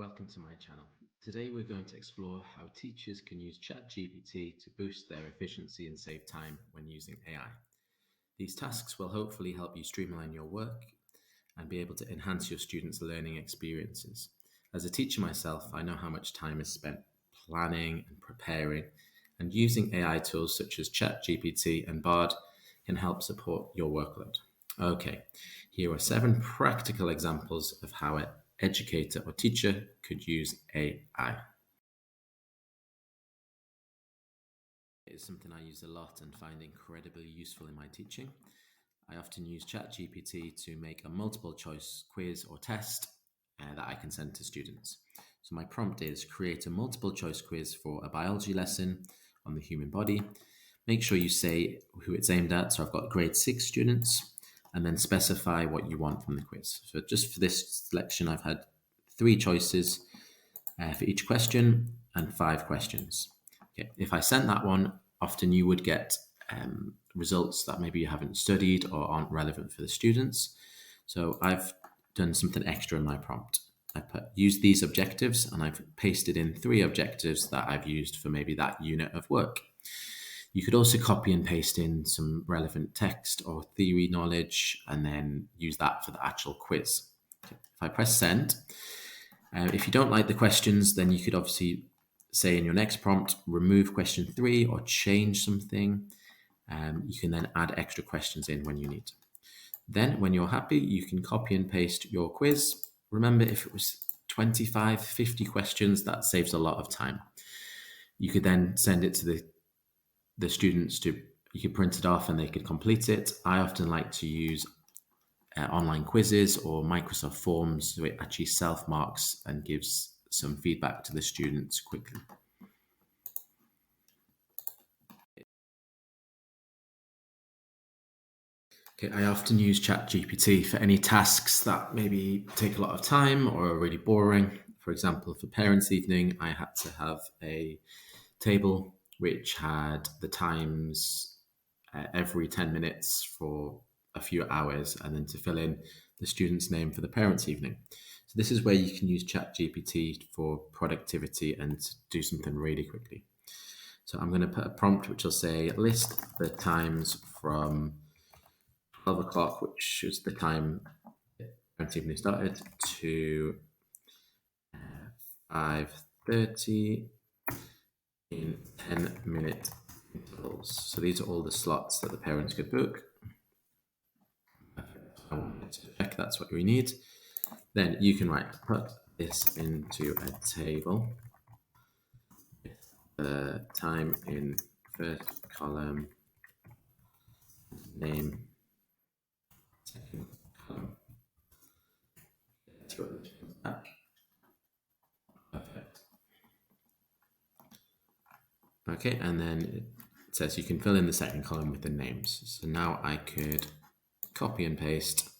Welcome to my channel. Today we're going to explore how teachers can use Chat GPT to boost their efficiency and save time when using AI. These tasks will hopefully help you streamline your work and be able to enhance your students' learning experiences. As a teacher myself, I know how much time is spent planning and preparing, and using AI tools such as Chat GPT and Bard can help support your workload. Okay, here are 7 practical examples of how an educator or teacher could use AI. It is something I use a lot and find incredibly useful in my teaching. I often use ChatGPT to make a multiple choice quiz or test that I can send to students. So my prompt is create a multiple choice quiz for a biology lesson on the human body. Make sure you say who it's aimed at. So I've got grade 6 students, and then specify what you want from the quiz. So just for this selection, I've had 3 choices for each question and 5 questions. Okay. If I sent that one, often you would get results that maybe you haven't studied or aren't relevant for the students. So I've done something extra in my prompt. I use these objectives, and I've pasted in 3 objectives that I've used for maybe that unit of work. You could also copy and paste in some relevant text or theory knowledge and then use that for the actual quiz. Okay. If I press send, if you don't like the questions, then you could obviously say in your next prompt, remove question 3 or change something. You can then add extra questions in when you need. Then when you're happy, you can copy and paste your quiz. Remember, if it was 25, 50 questions, that saves a lot of time. You could then send it to the students you could print it off and they could complete it. I often like to use online quizzes or Microsoft Forms, so it actually self-marks and gives some feedback to the students quickly. Okay, I often use ChatGPT for any tasks that maybe take a lot of time or are really boring. For example, for parents' evening, I had to have a table which had the times every 10 minutes for a few hours, and then to fill in the student's name for the parents' evening. So this is where you can use ChatGPT for productivity and to do something really quickly. So I'm going to put a prompt which will say list the times from 12 o'clock, which is the time parents' evening started, to 5:30 in 10-minute intervals. So these are all the slots that the parents could book. I wanted to check that's what we need. Then you can put this into a table with the time in first column, name, second column. Perfect. Okay, and then it says you can fill in the second column with the names. So now I could copy and paste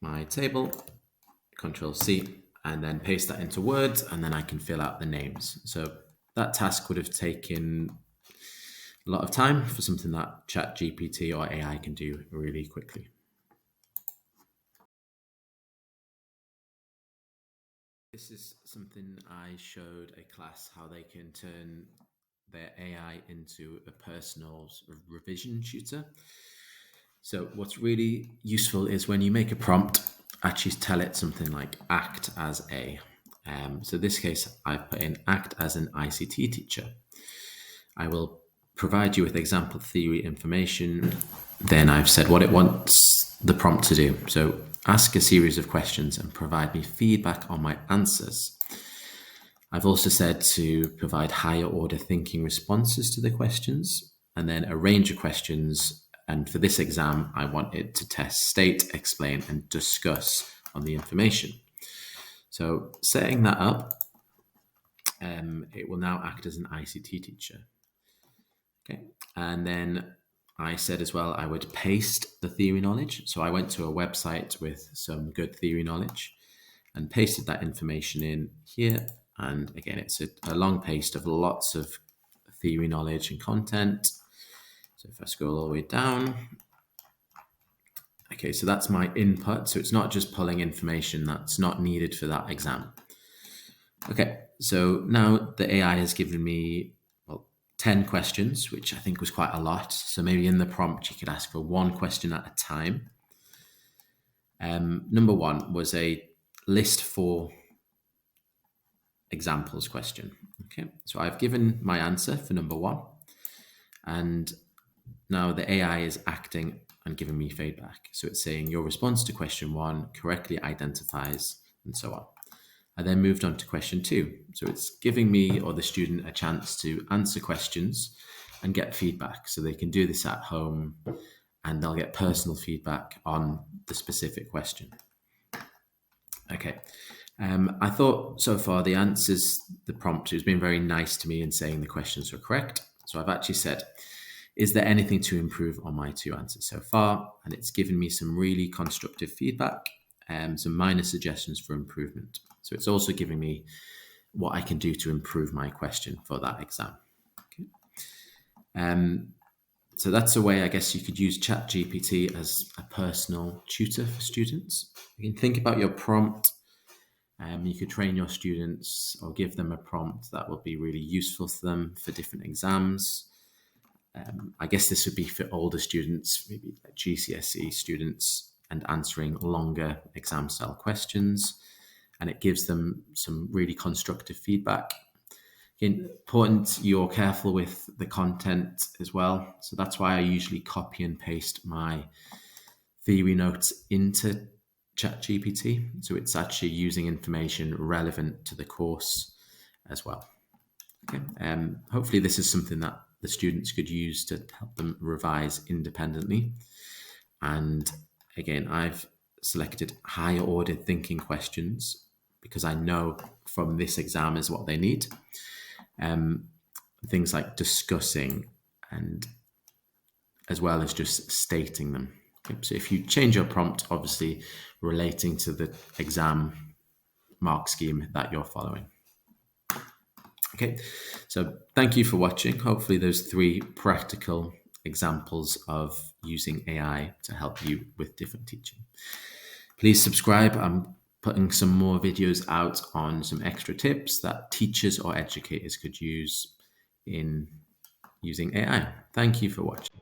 my table, Control C, and then paste that into Word, and then I can fill out the names. So that task would have taken a lot of time for something that ChatGPT or AI can do really quickly. This is something I showed a class how they can turn their AI into a personal sort of revision tutor. So what's really useful is when you make a prompt, actually tell it something like act as a. So in this case, I've put in act as an ICT teacher. I will provide you with example theory information. Then I've said what it wants the prompt to do. So ask a series of questions and provide me feedback on my answers. I've also said to provide higher order thinking responses to the questions, and then a range of questions. And for this exam, I want it to test, state, explain, and discuss on the information. So setting that up, it will now act as an ICT teacher. Okay, and then I said as well I would paste the theory knowledge. So I went to a website with some good theory knowledge and pasted that information in here. And again, it's a long paste of lots of theory knowledge and content. So if I scroll all the way down, Okay, so that's my input. So it's not just pulling information that's not needed for that exam. Okay, so now the AI has given me, well, 10 questions, which I think was quite a lot. So maybe in the prompt, you could ask for one question at a time. Number one was a list 4 examples question. Okay, so I've given my answer for number 1, and now the AI is acting and giving me feedback. So it's saying your response to question 1 correctly identifies, and so on. I then moved on to question 2. So it's giving me or the student a chance to answer questions and get feedback. So they can do this at home and they'll get personal feedback on the specific question. Okay. I thought so far the answers, the prompt has been very nice to me in saying the questions were correct. So I've actually said, is there anything to improve on my 2 answers so far? And it's given me some really constructive feedback and some minor suggestions for improvement. So it's also giving me what I can do to improve my question for that exam. Okay. So that's a way, I guess, you could use Chat GPT as a personal tutor for students. You can think about your prompt. You could train your students or give them a prompt that will be really useful for them for different exams. I guess this would be for older students, maybe like GCSE students, and answering longer exam style questions. And it gives them some really constructive feedback. Important you're careful with the content as well. So that's why I usually copy and paste my theory notes into Chat GPT. So it's actually using information relevant to the course as well. Okay. Hopefully this is something that the students could use to help them revise independently. And again, I've selected higher order thinking questions because I know from this exam is what they need. Things like discussing and as well as just stating them. Okay, so if you change your prompt, obviously relating to the exam mark scheme that you're following. Okay, so thank you for watching. Hopefully those 3 practical examples of using AI to help you with different teaching. Please subscribe. I'm putting some more videos out on some extra tips that teachers or educators could use in using AI. Thank you for watching.